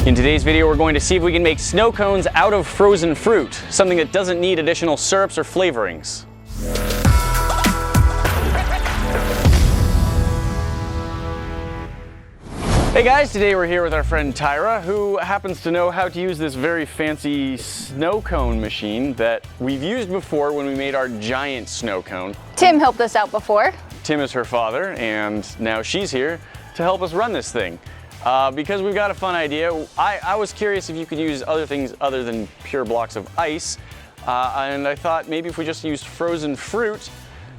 In today's video, we're going to see if we can make snow cones out of frozen fruit, something that doesn't need additional syrups or flavorings. Hey guys, today we're here with our friend Tyra, who happens to know how to use this very fancy snow cone machine that we've used before when we made our giant snow cone. Tim helped us out before. Tim is her father, and now she's here to help us run this thing. Because we've got a fun idea. I was curious if you could use other things other than pure blocks of ice, and I thought maybe if we just used frozen fruit,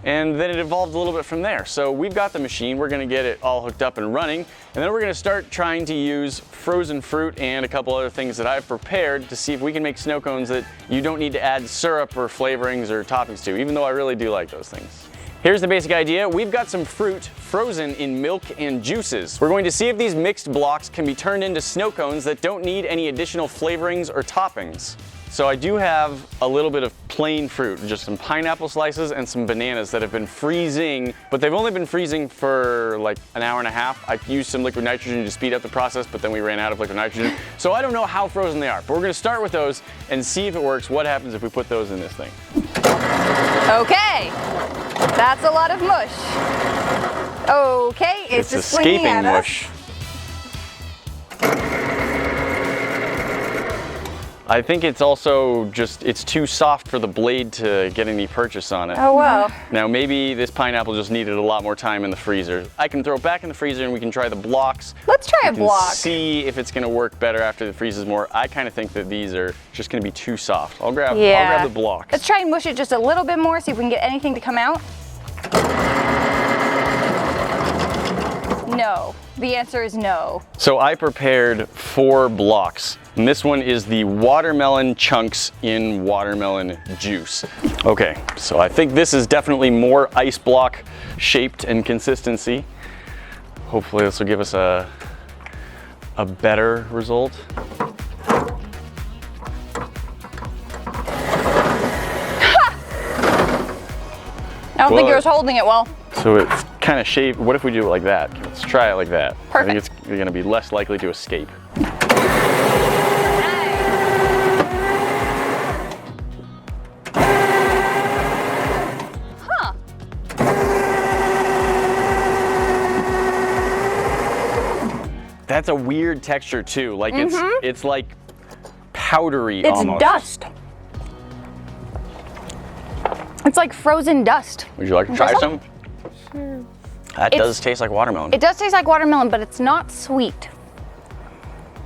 and then it evolved a little bit from there. So we've got the machine, we're gonna get it all hooked up and running, and then we're gonna start trying to use frozen fruit and a couple other things that I've prepared to see if we can make snow cones that you don't need to add syrup or flavorings or toppings to, even though I really do like those things. Here's the basic idea. We've got some fruit frozen in milk and juices. We're going to see if these mixed blocks can be turned into snow cones that don't need any additional flavorings or toppings. So I do have a little bit of plain fruit, just some pineapple slices and some bananas that have been freezing, but they've only been freezing for like an hour and a half. I used some liquid nitrogen to speed up the process, but then we ran out of liquid nitrogen. So I don't know how frozen they are, but we're gonna start with those and see if it works. What happens if we put those in this thing? Okay, that's a lot of mush. Okay, it's just escaping mush. I think it's also just, it's too soft for the blade to get any purchase on it. Oh well. Now maybe this pineapple just needed a lot more time in the freezer. I can throw it back in the freezer and we can try the blocks. Let's try a block. See if it's gonna work better after it freezes more. I kind of think that these are just gonna be too soft. I'll grab the blocks. Let's try and mush it just a little bit more, see if we can get anything to come out. No, the answer is no. So I prepared 4 blocks. And this one is the watermelon chunks in watermelon juice. Okay, so I think this is definitely more ice block shaped and consistency. Hopefully this will give us a better result. I don't think it was holding it well. So it's kind of shaped. What if we do it like that? Let's try it like that. Perfect. I think it's gonna be less likely to escape. That's a weird texture too. Like it's like powdery almost. It's dust. It's like frozen dust. Would you like to try some? Sure. That does taste like watermelon. It does taste like watermelon, but it's not sweet.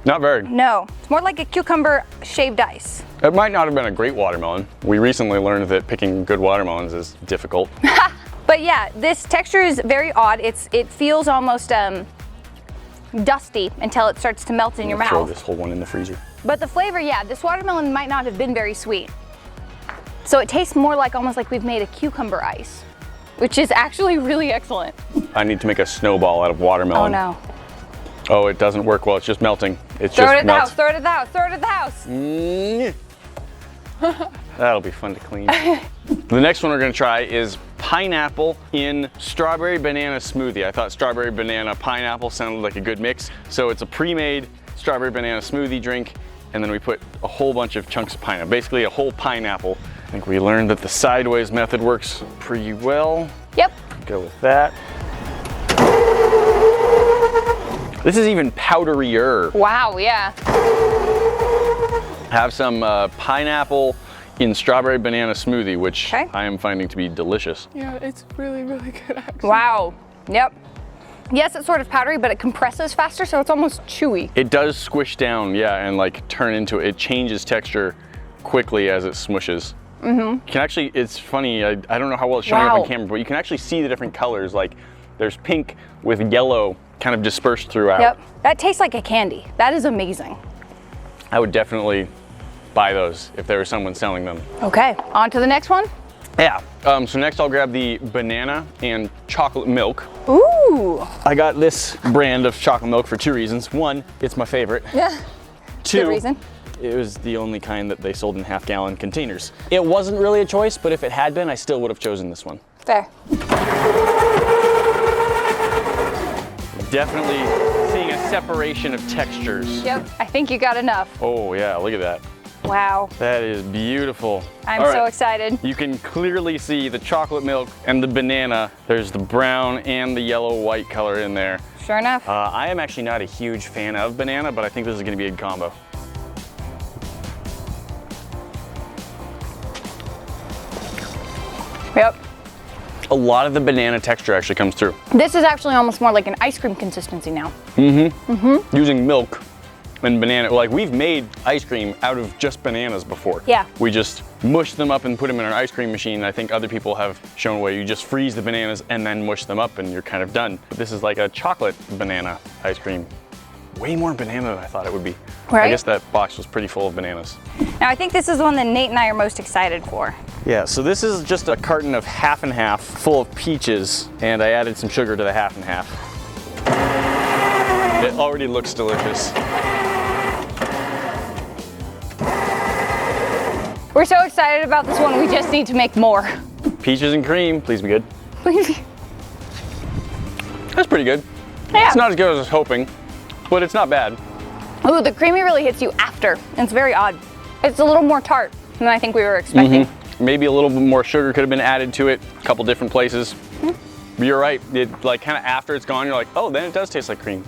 Not very. No, it's more like a cucumber shaved ice. It might not have been a great watermelon. We recently learned that picking good watermelons is difficult. But yeah, this texture is very odd. It feels almost dusty until it starts to melt in your mouth. Throw this whole one in the freezer. But the flavor, yeah, this watermelon might not have been very sweet. So it tastes more like almost like we've made a cucumber ice, which is actually really excellent. I need to make a snowball out of watermelon. Oh no. Oh, it doesn't work well. It's just melting. It's Throw just it at the melts. house, throw it at the house, throw it at the house. That'll be fun to clean. The next one we're gonna try is pineapple in strawberry banana smoothie. I thought strawberry banana pineapple sounded like a good mix. So it's a pre-made strawberry banana smoothie drink, and then we put a whole bunch of chunks of pineapple, basically a whole pineapple. I think we learned that the sideways method works pretty well. Yep. Go with that. This is even powderier. Wow, yeah. Have some pineapple in strawberry banana smoothie, which Okay. I am finding to be delicious. Yeah, it's really, really good actually. Wow. Yep. Yes, it's sort of powdery, but it compresses faster, so it's almost chewy. It does squish down, yeah, and like turn into, it changes texture quickly as it smushes. You can actually, it's funny, I don't know how well it's showing up on camera, but you can actually see the different colors. Like there's pink with yellow kind of dispersed throughout. Yep. That tastes like a candy. That is amazing. I would definitely buy those if there was someone selling them. Okay, on to the next one. Yeah, so next I'll grab the banana and chocolate milk. Ooh. I got this brand of chocolate milk for 2 reasons. 1, it's my favorite. Yeah. 2, Good reason. it was the only kind that they sold in half-gallon containers. It wasn't really a choice, but if it had been, I still would have chosen this one. Fair. Definitely seeing a separation of textures. Yep, I think you got enough. Oh yeah, look at that. Wow, That is beautiful. I'm All so right. excited. You can clearly see the chocolate milk and the banana. There's the brown and the yellow-white color in there. Sure enough. I am actually not a huge fan of banana, but I think this is gonna be a good combo. Yep. A lot of the banana texture actually comes through. This is actually almost more like an ice cream consistency now. Using milk and banana, like we've made ice cream out of just bananas before. Yeah. We just mush them up and put them in our ice cream machine. I think other people have shown where you just freeze the bananas and then mush them up and you're kind of done. But this is like a chocolate banana ice cream. Way more banana than I thought it would be. Right? I guess that box was pretty full of bananas. Now I think this is the one that Nate and I are most excited for. Yeah, so this is just a carton of half and half full of peaches, and I added some sugar to the half and half. It already looks delicious. We're so excited about this one, we just need to make more. Peaches and cream, please be good. Yeah. That's pretty good. It's not as good as I was hoping, but it's not bad. Ooh, the creamy really hits you after. And it's very odd. It's a little more tart than I think we were expecting. Maybe a little bit more sugar could have been added to it, a couple different places. But you're right, it like kind of after it's gone, you're like, oh, then it does taste like cream.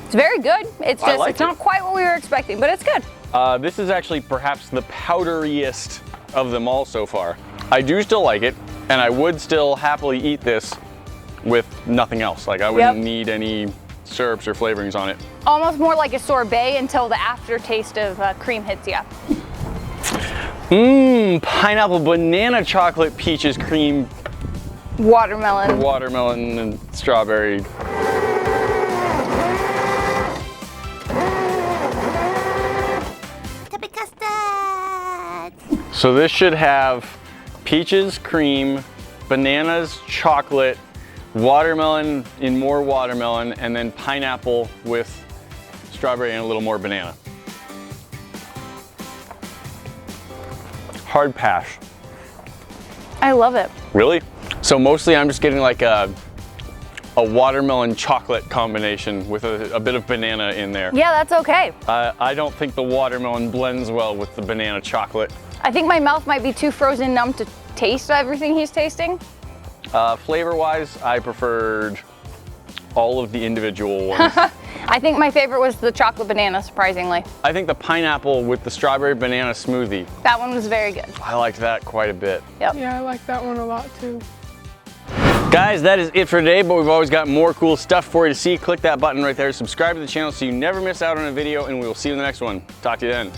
It's very good. It's I just, like it's not quite what we were expecting, but it's good. This is actually perhaps the powderiest of them all so far. I do still like it, and I would still happily eat this with nothing else. Like I wouldn't need any syrups or flavorings on it. Almost more like a sorbet until the aftertaste of cream hits you. Pineapple, banana, chocolate, peaches, cream, Watermelon. watermelon, and strawberry. Tubby custard! So this should have peaches, cream, bananas, chocolate, watermelon in more watermelon, and then pineapple with strawberry and a little more banana. Hard pass. I love it. Really? So mostly I'm just getting like a watermelon chocolate combination with a bit of banana in there. Yeah, that's okay. I don't think the watermelon blends well with the banana chocolate. I think my mouth might be too frozen numb to taste everything he's tasting. Flavor-wise, I preferred all of the individual ones. I think my favorite was the chocolate banana, surprisingly. I think the pineapple with the strawberry banana smoothie, That one was very good. I liked that quite a bit. Yep. Yeah, I like that one a lot too. Guys, that is it for today, but we've always got more cool stuff for you to see. Click that button right there, subscribe to the channel so you never miss out on a video, and we will see you in the next one. Talk to you then.